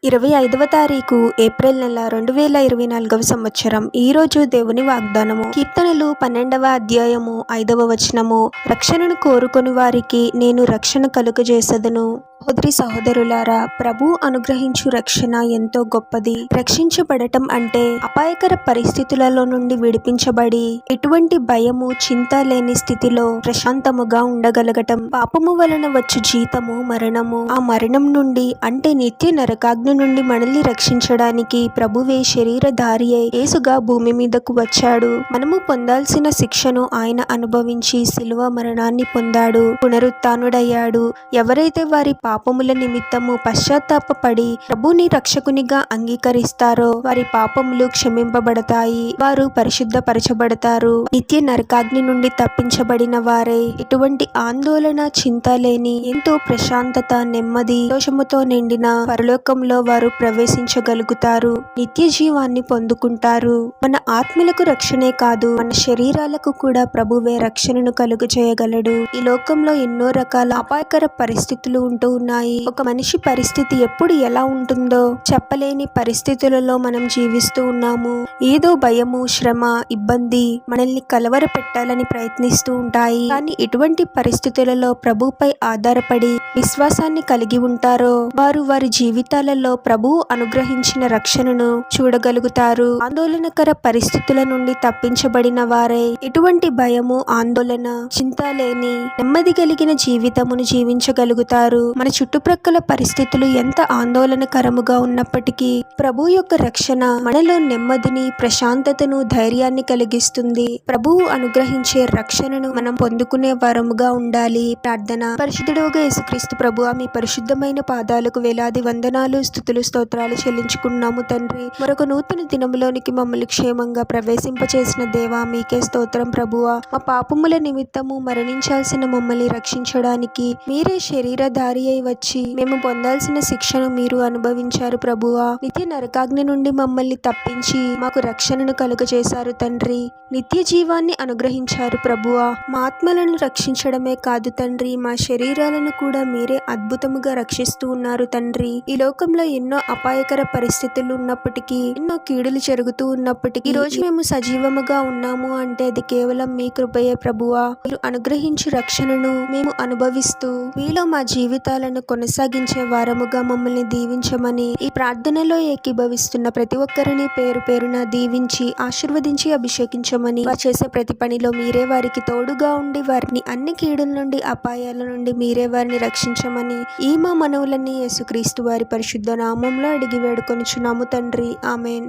25వ తారీఖు ఏప్రిల్ నెల 2024వ సంవత్సరం. ఈ రోజు దేవుని వాగ్దానము. కీర్తనలు 12వ అధ్యాయము 5వ వచనము. రక్షణను కోరుకొని వారికి నేను రక్షణ కలుగజేసెదను. సహోదరి సహోదరులారా, ప్రభు అనుగ్రహించు రక్షణ ఎంతో గొప్పది. రక్షించబడటం అంటే అపాయకర పరిస్థితులలో నుండి విడిపించబడి ఎటువంటి భయము చింత లేని స్థితిలో ప్రశాంతముగా ఉండగలగటం. పాపము వలన వచ్చు జీతము మరణము. ఆ మరణం నుండి అంటే నిత్య నరకాగ్ని నుండి మనల్ని రక్షించడానికి ప్రభువే శరీరధారి అయి యేసుగా భూమి మీదకు వచ్చాడు. మనము పొందాల్సిన శిక్షను ఆయన అనుభవించి శిలువ మరణాన్ని పొందాడు. పునరుత్థానుడయ్యాడు. ఎవరైతే వారి పాపముల నిమిత్తము పశ్చాత్తాపపడి ప్రభుని రక్షకునిగా అంగీకరిస్తారో వారి పాపములు క్షమింపబడతాయి. వారు పరిశుద్ధపరచబడతారు. నిత్య నరకాగ్ని నుండి తప్పించబడిన వారే ఎటువంటి ఆందోళన చింత లేని ఎంతో ప్రశాంతత నెమ్మది సంతోషముతో నిండిన పరలోకంలో వారు ప్రవేశించగలుగుతారు. నిత్య జీవాన్ని పొందుకుంటారు. మన ఆత్మలకు రక్షణే కాదు, మన శరీరాలకు కూడా ప్రభువే రక్షణను కలుగు చేయగలడు. ఈ లోకంలో ఎన్నో రకాల అపాయకర పరిస్థితులు ఉంటూ ఉన్నాయి. ఒక మనిషి పరిస్థితి ఎప్పుడు ఎలా ఉంటుందో చెప్పలేని పరిస్థితులలో మనం జీవిస్తూ ఉన్నాము. ఏదో భయము శ్రమ ఇబ్బంది మనల్ని కలవర పెట్టాలని ప్రయత్నిస్తూ ఉంటాయి. కానీ ఎటువంటి పరిస్థితులలో ప్రభుపై ఆధారపడి విశ్వాసాన్ని కలిగి ఉంటారో వారు వారి జీవితాలలో ప్రభువు అనుగ్రహించిన రక్షణను చూడగలుగుతారు. ఆందోళనకర పరిస్థితుల నుండి తప్పించబడిన వారే ఎటువంటి భయము ఆందోళన చింత లేని నెమ్మది కలిగిన జీవితమును జీవించగలుగుతారు. మన చుట్టుప్రక్కల పరిస్థితులు ఎంత ఆందోళనకరముగా ఉన్నప్పటికీ ప్రభు యొక్క రక్షణ మనలో నెమ్మదిని ప్రశాంతతను ధైర్యాన్ని కలిగిస్తుంది. ప్రభువు అనుగ్రహించే రక్షణను మనం పొందుకునే వారముగా ఉండాలి. ప్రార్థన. పరిశుద్ధుడైన యేసుక్రీస్తు ప్రభువా, మీ పరిశుద్ధమైన పాదాలకు వేలాది వందనాలు స్తుతులు స్తోత్రాలు చెల్లించుకున్నాము తండ్రి. మరొక నూతన దినములోనికి మమ్మల్ని క్షేమంగా ప్రవేశింపచేసిన దేవా మీకే స్తోత్రం ప్రభువా. మా పాపముల నిమిత్తము మరణించాల్సిన మమ్మల్ని రక్షించడానికి మీరే శరీరధారి అయి వచ్చి మేము పొందాల్సిన శిక్షను మీరు అనుభవించారు ప్రభువా. నిత్య నరకాగ్ని నుండి మమ్మల్ని తప్పించి మాకు రక్షణను కలుగజేశారు తండ్రి. నిత్య జీవాన్ని అనుగ్రహించారు ప్రభువా. మా ఆత్మలను రక్షించడమే కాదు తండ్రి, మా శరీరాలను కూడా మీరే అద్భుతముగా రక్షిస్తూ ఉన్నారు తండ్రి. ఈ లోకంలో ఎన్నో అపాయకర పరిస్థితులు ఉన్నప్పటికీ ఎన్నో కీడులు జరుగుతూ ఉన్నప్పటికీ ఈ రోజు మేము సజీవముగా ఉన్నాము అంటే అది కేవలం మీ కృపయే ప్రభువా. మీరు అనుగ్రహించి రక్షణను మేము అనుభవిస్తూ మీలో మా జీవితాలను కొనసాగించే వారముగా మమ్మల్ని దీవించమని ఈ ప్రార్థనలో ఏకీభవిస్తున్న ప్రతి ఒక్కరిని పేరు పేరున దీవించి ఆశీర్వదించి అభిషేకించమని వారు చేసే ప్రతి పనిలో మీరే వారికి తోడుగా ఉండి వారిని అన్ని కీడుల నుండి అపాయాల నుండి మీరే వారిని రక్షించమని ఈ మా మనవులన్నీ యేసుక్రీస్తు వారి పరిశుద్ధ నామంలో అడిగి వేడుకొనుచున్నాము తండ్రి. ఆమెన్.